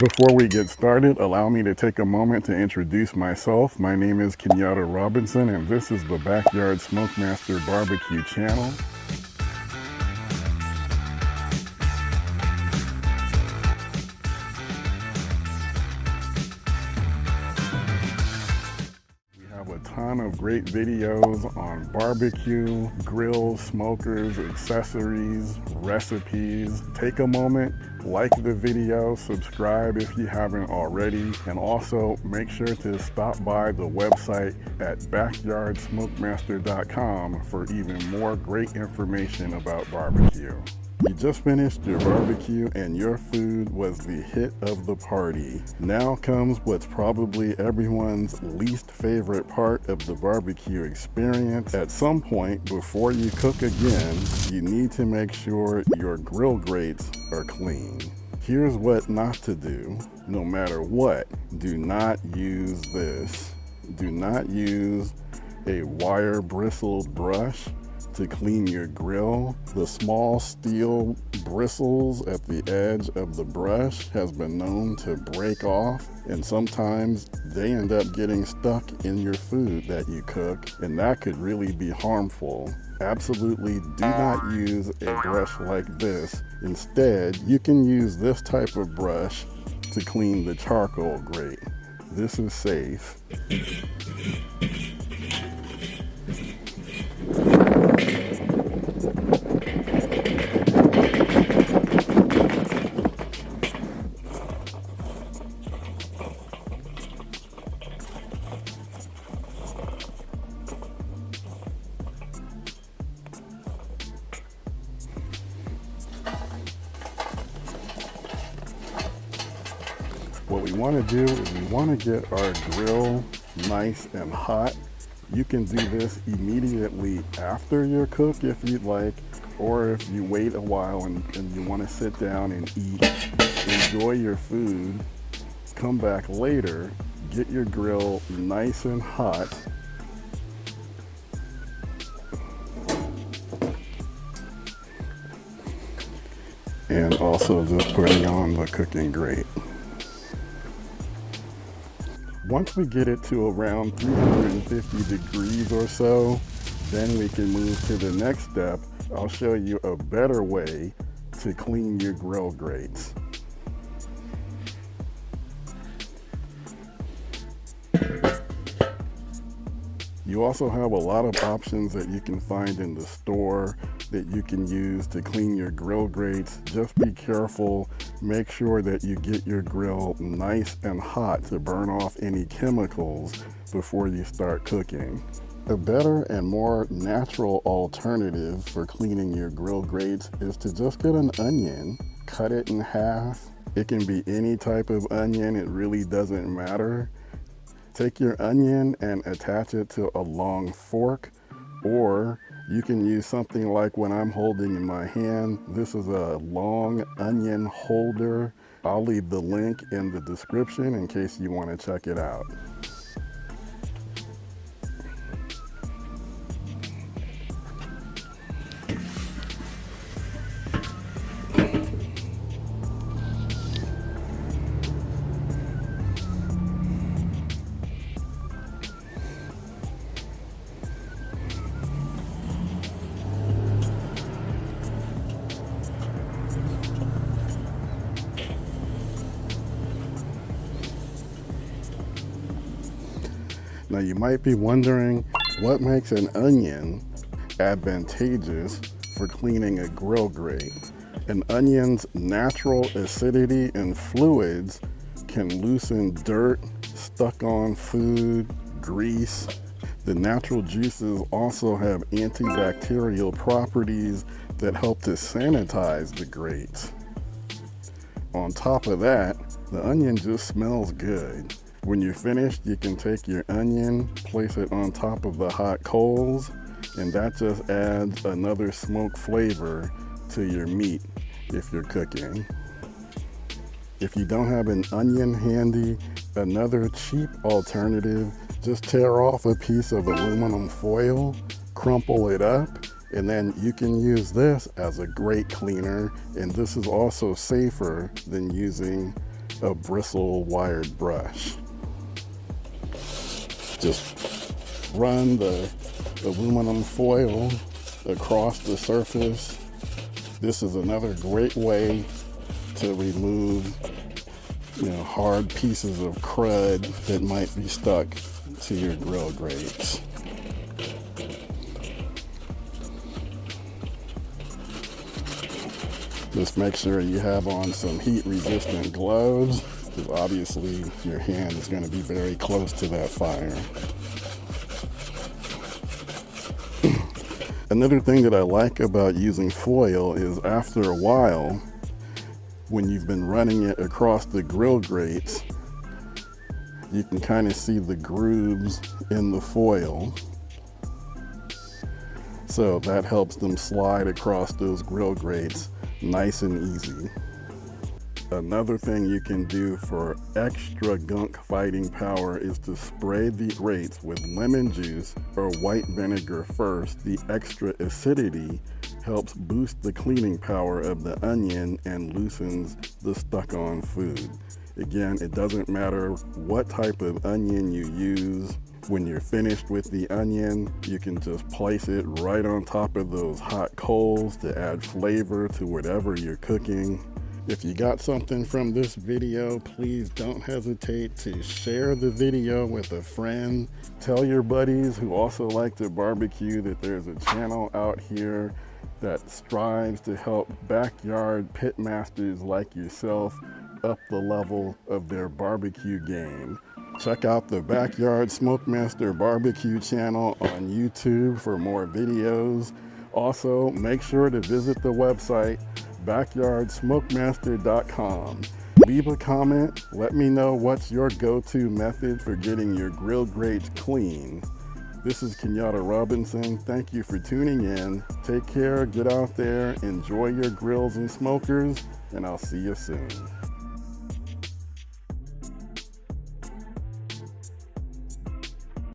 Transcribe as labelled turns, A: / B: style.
A: Before we get started, allow me to take a moment to introduce myself. My name is Kenyatta Robinson, and this is the Backyard Smokemaster Barbecue channel. We have a ton of great videos on barbecue, grills, smokers, accessories, recipes. Take a moment, like the video, subscribe if you haven't already, and also make sure to stop by the website at backyardsmokemaster.com for even more great information about barbecue. You just finished your barbecue and your food was the hit of the party. Now comes what's probably everyone's least favorite part of the barbecue experience. At some point before you cook again, you need to make sure your grill grates are clean. Here's what not to do, no matter what. Do not use this. Do not use a wire bristled brush to clean your grill. The small steel bristles at the edge of the brush has been known to break off, and sometimes they end up getting stuck in your food that you cook, and that could really be harmful. Absolutely do not use a brush like this. Instead, you can use this type of brush to clean the charcoal grate. This is safe. What we want to do is we want to get our grill nice and hot. You can do this immediately after your cook if you'd like, or if you wait a while and you want to sit down and eat, enjoy your food, come back later, get your grill nice and hot. And also just putting on the cooking grate. Once we get it to around 350 degrees or so, then we can move to the next step. I'll show you a better way to clean your grill grates. You also have a lot of options that you can find in the store that you can use to clean your grill grates. Just be careful. Make sure that you get your grill nice and hot to burn off any chemicals before you start cooking. A better and more natural alternative for cleaning your grill grates is to just get an onion, cut it in half. It can be any type of onion, it really doesn't matter. Take your onion and attach it to a long fork, or you can use something like what I'm holding in my hand. This is a long onion holder. I'll leave the link in the description in case you want to check it out. Now you might be wondering what makes an onion advantageous for cleaning a grill grate. An onion's natural acidity and fluids can loosen dirt, stuck on food, grease. The natural juices also have antibacterial properties that help to sanitize the grates. On top of that, the onion just smells good. When you're finished, you can take your onion, place it on top of the hot coals, and that just adds another smoke flavor to your meat if you're cooking. If you don't have an onion handy, another cheap alternative, just tear off a piece of aluminum foil, crumple it up, and then you can use this as a grate cleaner, and this is also safer than using a bristle wired brush. Just run the aluminum foil across the surface. This is another great way to remove, hard pieces of crud that might be stuck to your grill grates. Just make sure you have on some heat-resistant gloves, because obviously your hand is going to be very close to that fire. Another thing that I like about using foil is after a while, when you've been running it across the grill grates, you can kind of see the grooves in the foil. So that helps them slide across those grill grates nice and easy. Another thing you can do for extra gunk fighting power is to spray the grates with lemon juice or white vinegar first. The extra acidity helps boost the cleaning power of the onion and loosens the stuck-on food. Again, it doesn't matter what type of onion you use. When you're finished with the onion, you can just place it right on top of those hot coals to add flavor to whatever you're cooking. If you got something from this video, please don't hesitate to share the video with a friend. Tell your buddies who also like to barbecue that there's a channel out here that strives to help backyard pit masters like yourself up the level of their barbecue game. Check out the Backyard Smokemaster Barbecue channel on YouTube for more videos. Also, make sure to visit the website backyardsmokemaster.com. Leave a comment, let me know what's your go-to method for getting your grill grates clean. This is Kenyatta Robinson. Thank you for tuning in. Take care, get out there, enjoy your grills and smokers, and I'll see you soon.